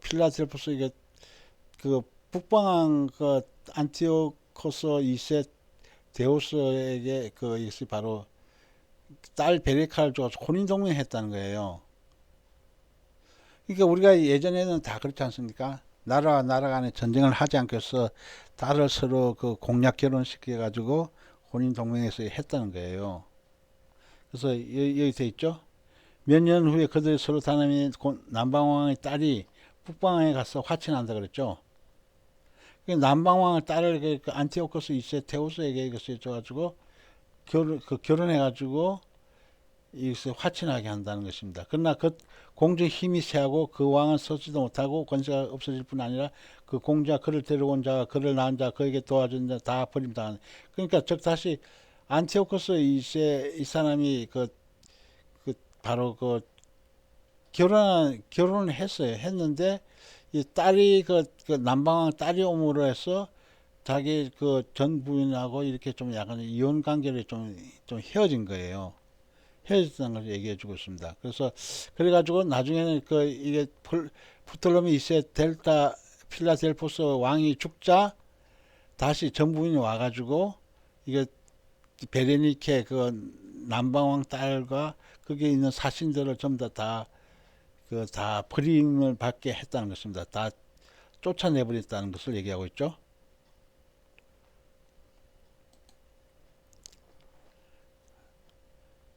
필라델포스 이게 북방왕 안티오코스 2세 데우스에게 이것이 바로 딸 베레카를 줘서 혼인동맹 했다는 거예요. 그러니까 우리가 예전에는 다 그렇지 않습니까? 나라와 나라 간에 전쟁을 하지 않고 해서 딸을 서로 공약 결혼시켜 가지고 혼인동맹에서 했다는 거예요. 그래서 여기 돼 있죠? 몇 년 후에 그들이 서로 단합이 남방왕의 딸이 북방왕에 가서 화친한다 그랬죠? 남방왕의 딸을 안티오코스 2세 테우스에게 이것을 줘가지고 결혼해가지고 이것을 화친하게 한다는 것입니다. 그러나 공주의 힘이 세하고 그 왕은 서지도 못하고 권세가 없어질 뿐 아니라 그 공주가 그를 데려온 자가 그를 낳은 자 그에게 도와준 자 다 버림당하는. 그러니까 즉 다시 안티오코스 2세 이 사람이 바로 결혼을 했어요. 했는데 이 딸이 남방왕 딸이 옴으로 해서 자기 전 부인하고 이렇게 좀 약간 이혼 관계를 좀 헤어진 거예요. 헤어졌다는 걸 얘기해 주고 있습니다. 그래서 그래가지고 나중에는 그 이게 프톨레미 2세 델타 필라델포스 왕이 죽자 다시 정부인이 와가지고 이게 베레니케 그 남방왕 딸과 거기에 있는 사신들을 전부 다 버림을 받게 했다는 것입니다. 다 쫓아내버렸다는 것을 얘기하고 있죠.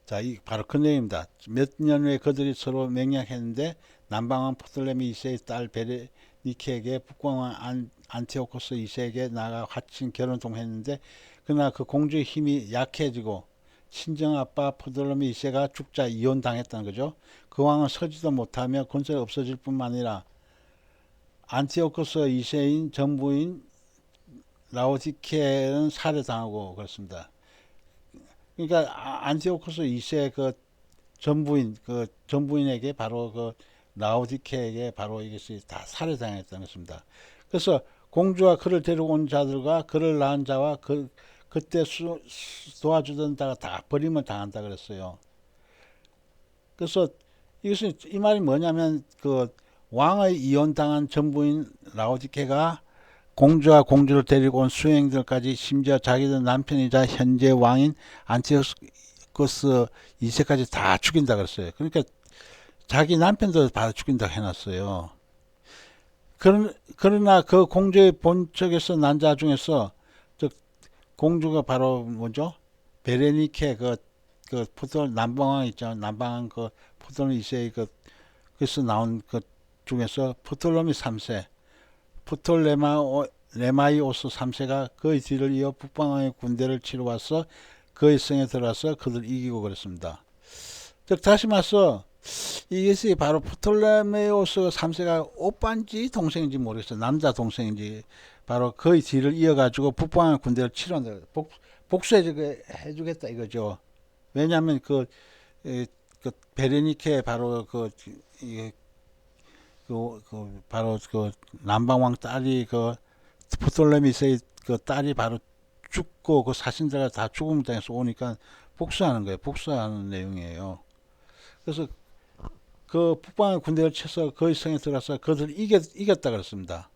자, 이 바로 그 내용입니다. 몇 년 후에 그들이 서로 맹약했는데 남방왕 프톨레미 2세의 딸 베레니케에게 북방왕 안티오코스 2세에게 나아가 화친 결혼 동했는데 그러나 그 공주의 힘이 약해지고 친정 아빠 프톨레미 2세가 죽자 이혼당했다는 거죠. 그 왕은 서지도 못하며 권세가 없어질 뿐만 아니라 안티오코스 2세인 전부인 라오디케는 살해당하고 그렇습니다. 그러니까 안티오코스 2세 그 전부인에게 바로 그 라오디케에게 바로 이것이 다 살해당했다는 것입니다. 그래서 공주와 그를 데려온 자들과 그를 낳은 자와 그때 도와주던 자가 다 버림을 당한다 그랬어요. 그래서 이것은 이 말이 뭐냐면 그 왕의 이혼당한 전부인 라오디케가 공주와 공주를 데리고 온 수행들까지 심지어 자기들 남편이자 현재 왕인 안티오코스 2세까지 다 죽인다 그랬어요. 그러니까 자기 남편도 다 죽인다고 해놨어요. 그러나 그 공주의 본척에서 난 자 중에서 공주가 바로 뭐죠? 베레니케 그 포톨 남방왕 있잖아요. 남방왕 그 포톨레미 2세의 그래서 나온 그 중에서 프톨레미 3세 프톨레마이오스 3세가 그의 뒤를 이어 북방왕의 군대를 치러 와서 그의 성에 들어와서 그들 이기고 그랬습니다. 즉 다시 말해서 이것이 바로 프톨레메오스 3세가 오빠인지 동생인지 모르겠어요. 남자 동생인지 바로 그의 뒤를 이어가지고 북방왕의 군대를 치러온다. 복수해주겠다 이거죠. 왜냐하면 그 베레니케 바로 바로 그 남방왕 딸이 그 프톨레미스의 그 딸이 바로 죽고 그 사신자가 다 죽음을 당해서 오니까 복수하는 거예요. 복수하는 내용이에요. 그래서 그 북방의 군대를 쳐서 그의 성에 들어가서 그들을 이겼다 그랬습니다.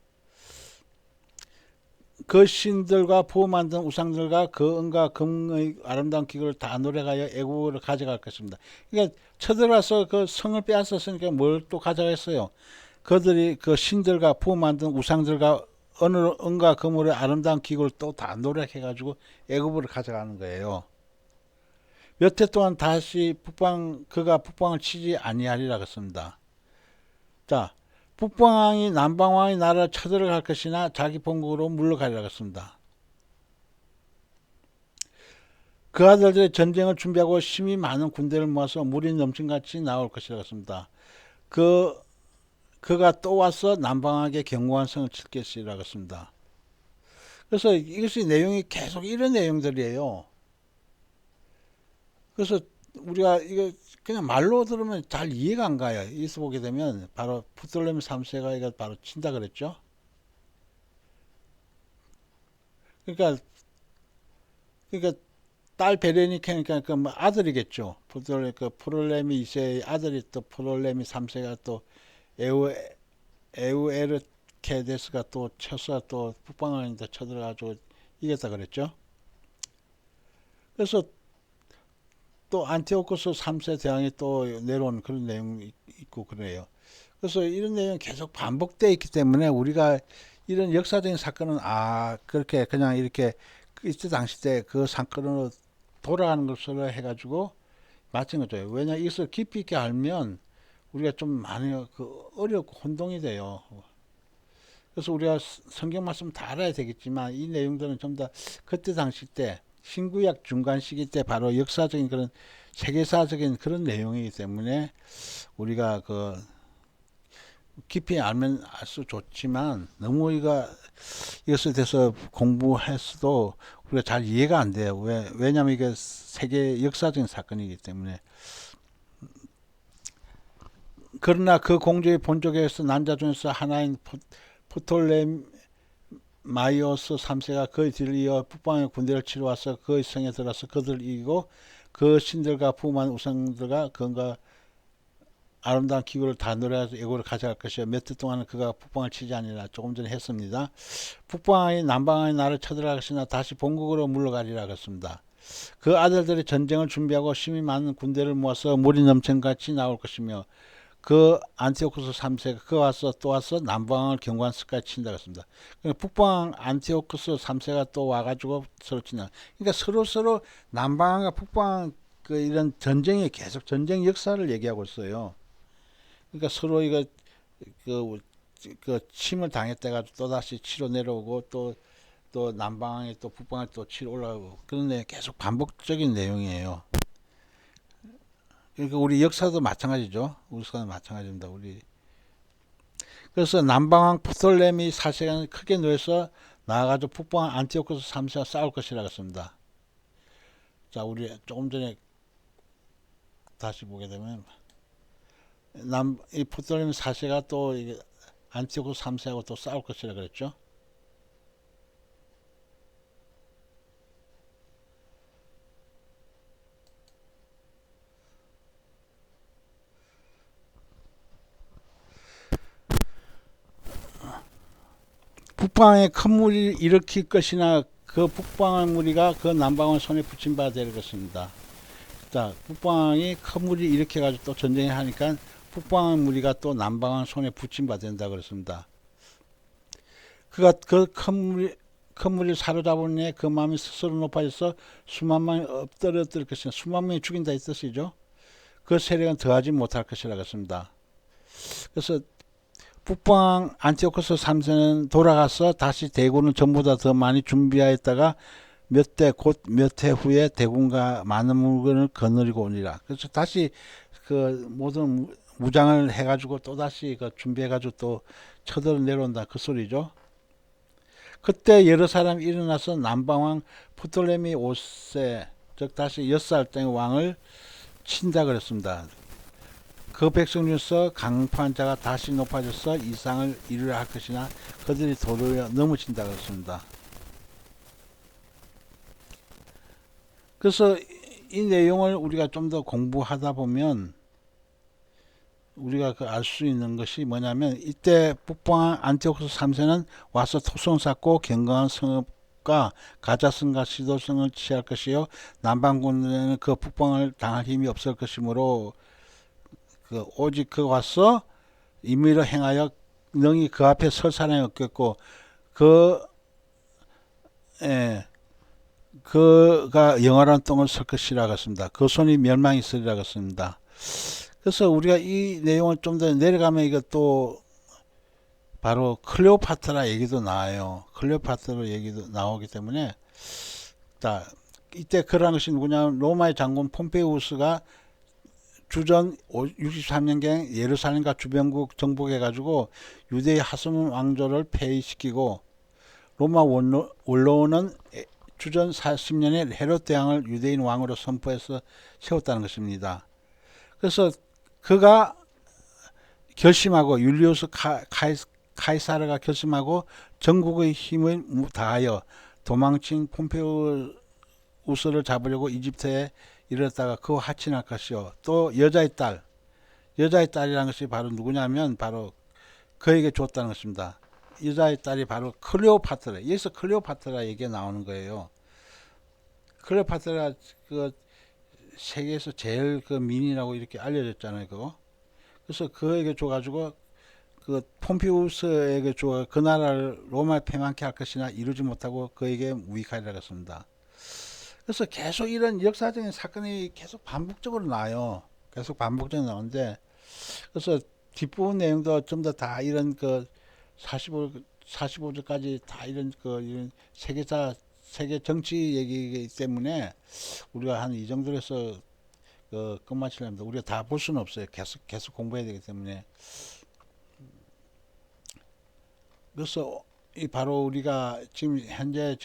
그 신들과 부어 만든 우상들과 그 은과 금의 아름다운 기구를 다 노력하여 애국으로 가져갈 것입니다. 그러니까 쳐들어와서 그 성을 빼앗았으니까 뭘 또 가져가겠어요. 그들이 그 신들과 부어 만든 우상들과 은과 금으로 아름다운 기구를 또 다 노력해가지고 애국으로 가져가는 거예요. 몇 해 동안 다시 그가 북방을 치지 아니하리라 그랬습니다. 자, 북방왕이 남방왕의 나라를 쳐들어갈 것이나 자기 본국으로 물러가리라 그랬습니다. 그 아들들의 전쟁을 준비하고 힘이 많은 군대를 모아서 물이 넘친같이 나올 것이라 그랬습니다. 그가 또 와서 남방왕에게 견고한 성을 칠 것이라 그랬습니다. 그래서 이것이 내용이 계속 이런 내용들이에요. 그래서 우리가 이거 그냥 말로 들으면 잘 이해가 안 가요. 여기서 보게 되면 바로 프톨레미 3세가 이거 바로 친다 그랬죠. 그러니까 딸 베레니케니까 그 뭐 아들이겠죠. 프톨레미 2세의 아들이 또 프톨레미 3세가 또 에우에르케데스가 또 쳐서 또 북방을 쳐들어가지고 이겼다 그랬죠. 그래서 또 안티오코스 3세 대왕이 또 내려온 그런 내용이 있고 그래요. 그래서 이런 내용이 계속 반복되어 있기 때문에 우리가 이런 역사적인 사건은 그렇게 그냥 이렇게 이때 당시 때 그 사건으로 돌아가는 것으로 해가지고 맞춘 거죠. 왜냐 이것을 깊이 있게 알면 우리가 좀 많이 어렵고 혼동이 돼요. 그래서 우리가 성경 말씀 다 알아야 되겠지만 이 내용들은 좀 더 그때 당시 때 신구약 중간 시기 때 바로 역사적인 그런 세계사적인 그런 내용이기 때문에 우리가 깊이 알면 알수 좋지만 너무 이것에 대해서 공부했어도 우리가 잘 이해가 안 돼요. 왜냐면 이게 세계 역사적인 사건이기 때문에. 그러나 그 공주의 본족에서 난자 중에서 하나인 프톨레마이오스 3세가 그의 뒤를 이어 북방의 군대를 치러 와서 그의 성에 들어서 그들을 이기고 그 신들과 부만 우상들과 그가 아름다운 기구를 다 노래해서 애고를 가져갈 것이요 몇 해 동안은 그가 북방을 치지 아니라 조금 전에 했습니다. 북방이 남방의 나를 쳐들어갈 것이나 다시 본국으로 물러가리라 그랬습니다. 그 아들들이 전쟁을 준비하고 힘이 많은 군대를 모아서 물이 넘친같이 나올 것이며 그 안티오쿠스 3세가 그 와서 또 와서 남방을 경관스까지 친다 그랬습니다. 그러니까 북방 안티오쿠스 3세가 또 와가지고 서로 친다. 그러니까 서로 남방과 북방 그 이런 전쟁이 계속 전쟁 역사를 얘기하고 있어요. 그러니까 서로 이거 그, 그 침을 당했다가 또 다시 치러 내려오고 또 남방에 또 북방에 또 치러 올라가고 그런데 계속 반복적인 내용이에요. 그러니까 우리 역사도 마찬가지죠. 우리 역사도 마찬가지입니다. 우리 그래서 남방왕 프톨레미 4세가 크게 놓여서 나아가지고 북방왕 안티오코스 3세와 싸울 것이라고 했습니다. 자, 우리 조금 전에 다시 보게 되면 이 프톨레미 4세가 또 안티오코스 3세하고 또 싸울 것이라고 그랬죠. 북방에 큰 물이 일으킬 것이나 그 북방의 무리가 그 남방의 손에 붙임 바 될 것입니다. 자, 북방이 큰 무리 일으켜가지고 또 전쟁을 하니까 북방의 무리가 또 남방의 손에 붙임 바 된다 그랬습니다. 그가 그 큰 무리를 사로잡은 후에 그 마음이 스스로 높아져서 수만 명이 엎드려들 것이나 수만 명이 죽인다 이 뜻이죠. 그 세력은 더하지 못할 것이라고 했습니다. 그래서 북방 안티오코스 3세는 돌아가서 다시 대군을 전보다 더 많이 준비하였다가 곧 몇 해 후에 대군과 많은 물건을 거느리고 오니라. 그래서 다시 그 모든 무장을 해가지고 또 다시 그 준비해가지고 또 쳐들어 내려온다 그 소리죠. 그때 여러 사람이 일어나서 남방왕 프톨레미 5세 즉 다시 6살 때의 왕을 친다 그랬습니다. 그 백성 중에서 강포한 자가 다시 높아져서 이상을 이루려 할 것이나 그들이 도로 넘어진다 그랬습니다. 그래서 이 내용을 우리가 좀 더 공부하다 보면 우리가 알 수 있는 것이 뭐냐면 이때 북방 안티오코스 3세는 와서 토성 쌓고 견고한 성읍과 가자성과 시도성을 취할 것이요 남방군에는 그 북방을 당할 힘이 없을 것이므로 오직 그 와서 임의로 행하여 능히 그 앞에 설 사람이 없겠고 그가 영원한 똥을 설 것이라고 했습니다. 그 손이 멸망이 있으리라고 했습니다. 그래서 우리가 이 내용을 좀 더 내려가면 이것도 바로 클레오파트라 얘기도 나와요. 클레오파트라 얘기도 나오기 때문에 자 이때 그러한 것이 누구냐면 로마의 장군 폼페이우스가 주전 63년경 예루살렘과 주변국 정복해가지고 유대의 하스몬 왕조를 폐위시키고 로마 원로는 주전 40년에 헤롯 대왕을 유대인 왕으로 선포해서 세웠다는 것입니다. 그래서 그가 결심하고 율리우스 카이사르가 결심하고 전국의 힘을 다하여 도망친 폼페이우스를 잡으려고 이집트에 이르렀다가 그와 하친할 것이요. 또 여자의 딸이라는 것이 바로 누구냐면 바로 그에게 줬다는 것입니다. 여자의 딸이 바로 클레오파트라. 여기서 클레오파트라 얘기가 나오는 거예요. 클레오파트라 그 세계에서 제일 그 민이라고 이렇게 알려졌잖아요. 그거. 그래서 그에게 줘가지고 그 폼피우스에게 줘 그 나라를 로마에 패망케 할 것이나 이루지 못하고 그에게 무익하리라 했습니다. 그래서 계속 이런 역사적인 사건이 계속 반복적으로 나와요. 계속 반복적으로 나오는데 그래서 뒷부분 내용도 좀 더 다 이런 그 45절까지 다 이런 이런 세계 정치 얘기이기 때문에 우리가 한 이 정도로 해서 끝마치려면 우리가 다 볼 수는 없어요. 계속 공부해야 되기 때문에. 그래서 이 바로 우리가 지금 현재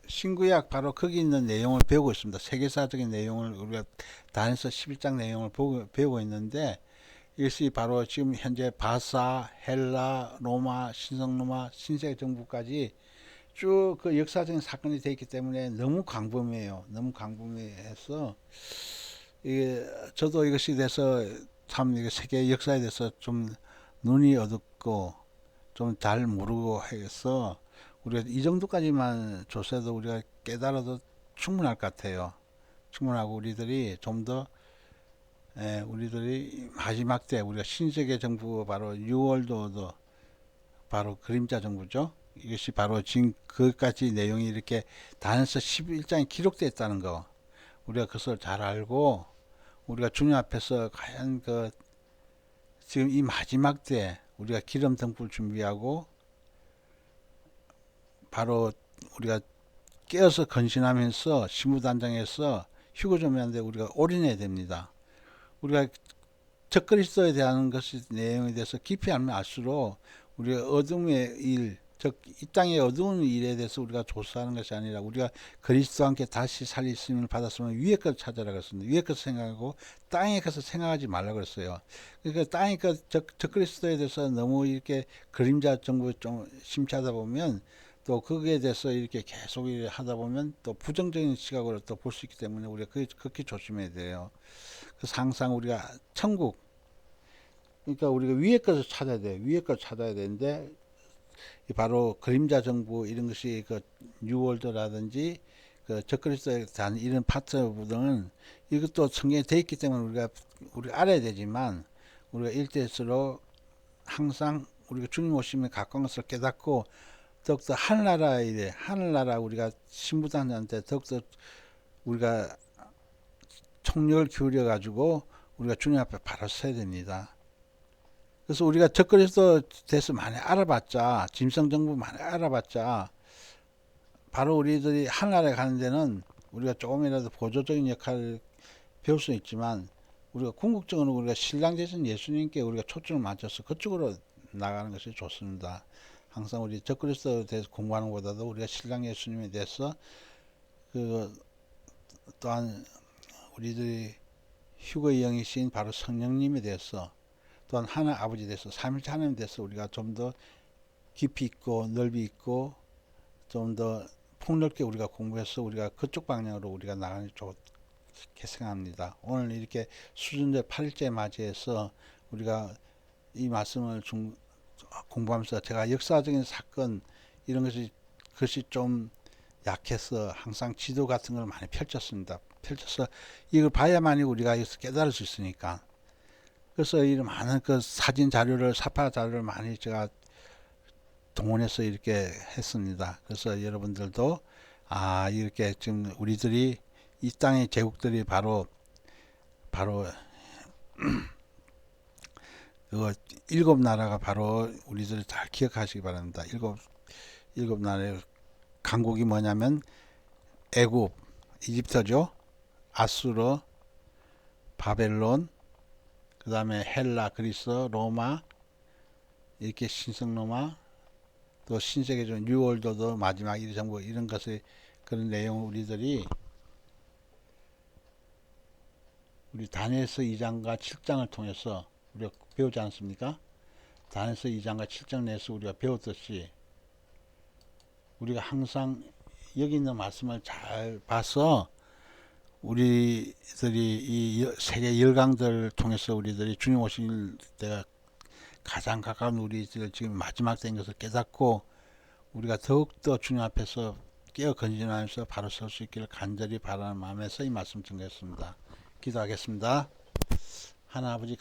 신구약 바로 거기 있는 내용을 배우고 있습니다. 세계사적인 내용을 우리가 다니엘서 11장 내용을 배우고 있는데 이것이 바로 지금 현재 바사, 헬라, 로마, 신성로마, 신세계 정부까지 쭉 그 역사적인 사건이 되어 있기 때문에 너무 광범위해요. 너무 광범위해서 이게 저도 이것이 돼서 참 이게 세계 역사에 대해서 좀 눈이 어둡고 좀 잘 모르고 해서 우리가 이 정도까지만 조사해도 우리가 깨달아도 충분할 것 같아요. 충분하고 우리들이 좀 더 우리들이 마지막 때 우리가 신세계 정부 바로 6월도 오더 바로 그림자 정부죠. 이것이 바로 지금 그까지 내용이 이렇게 단에서 11장에 기록되어 있다는 거 우리가 그것을 잘 알고 우리가 주님 앞에서 과연 그 지금 이 마지막 때 우리가 기름 등불 준비하고 바로 우리가 깨어서 건신하면서 신부단장에서 휴거 좀 하는데 우리가 올인해야 됩니다. 우리가 적그리스도에 대한 것이 내용에 대해서 깊이 알면 알수록 우리가 어둠의 일, 즉 이 땅의 어두운 일에 대해서 우리가 조사하는 것이 아니라 우리가 그리스도와 함께 다시 살리심을 받았으면 위의 것을 찾아라 그랬습니다. 위의 것을 생각하고 땅의 것을 생각하지 말라 그랬어요. 그러니까 땅의 것, 적그리스도에 대해서 너무 이렇게 그림자 정부 좀 심취하다 보면 또 거기에 대해서 이렇게 계속 하다 보면 또 부정적인 시각으로 또 볼 수 있기 때문에 우리가 그렇게 조심해야 돼요. 그래서 항상 우리가 천국, 그러니까 우리가 위의 것을 찾아야 돼. 위의 것을 찾아야 되는데 바로 그림자 정부 이런 것이 그 뉴월드라든지 그 적그리스도에 대한 이런 파트 등은 이것도 성경에 되어 있기 때문에 우리가 알아야 되지만 우리가 일대일수록 항상 우리가 주님 오심에 가까운 것을 깨닫고 더욱더 하늘나라에 대해 하늘나라 우리가 신부단한테 더욱더 우리가 총력을 기울여 가지고 우리가 주님 앞에 바로 서야 됩니다. 그래서 우리가 적그리스도 대해서 많이 알아봤자 짐승 정부 많이 알아봤자 바로 우리들이 하늘나라에 가는 데는 우리가 조금이라도 보조적인 역할을 배울 수 있지만 우리가 궁극적으로 우리가 신랑 되신 예수님께 우리가 초점을 맞춰서 그쪽으로 나가는 것이 좋습니다. 항상 우리 적그리스도에 대해서 공부하는 것보다도 우리가 신랑 예수님에 대해서 그 또한 우리들이 휴거의 영이신 바로 성령님에 대해서 또한 하나님 아버지에 대해서 삼일체 하나님에 대해서 우리가 좀 더 깊이 있고 넓이 있고 좀 더 폭넓게 우리가 공부해서 우리가 그쪽 방향으로 우리가 나가는 게 좋게 생각합니다. 오늘 이렇게 수준제 8일째 맞이해서 우리가 이 말씀을 공부하면서 제가 역사적인 사건 이런 것이 좀 약해서 항상 지도 같은 걸 많이 펼쳤습니다. 펼쳐서 이걸 봐야만이 우리가 여기서 깨달을 수 있으니까. 그래서 이 많은 그 사진 자료를 사파 자료를 많이 제가 동원해서 이렇게 했습니다. 그래서 여러분들도 이렇게 지금 우리들이 이 땅의 제국들이 바로 그 일곱 나라가 바로 우리들이 잘 기억하시기 바랍니다. 일곱 나라의 강국이 뭐냐면 애굽, 이집트죠. 아수르, 바벨론, 그 다음에 헬라, 그리스, 로마, 이렇게 신성 로마, 또 신세계적 뉴월드도 마지막 일 정부 이런 것을 그런 내용을 우리 다니엘서 2장과 7장을 통해서 우리가 배우지 않습니까? 다니엘서 2장과 7장 내에서 우리가 배웠듯이 우리가 항상 여기 있는 말씀을 잘 봐서 우리들이 이 세계 열강들을 통해서 우리들이 주님 오실 때가 가장 가까운 우리들 지금 마지막 때인 것을 깨닫고 우리가 더욱더 주님 앞에서 깨어 건진하면서 바로 설 수 있기를 간절히 바라는 마음에서 이 말씀 전했습니다. 기도하겠습니다. 하나님 아버지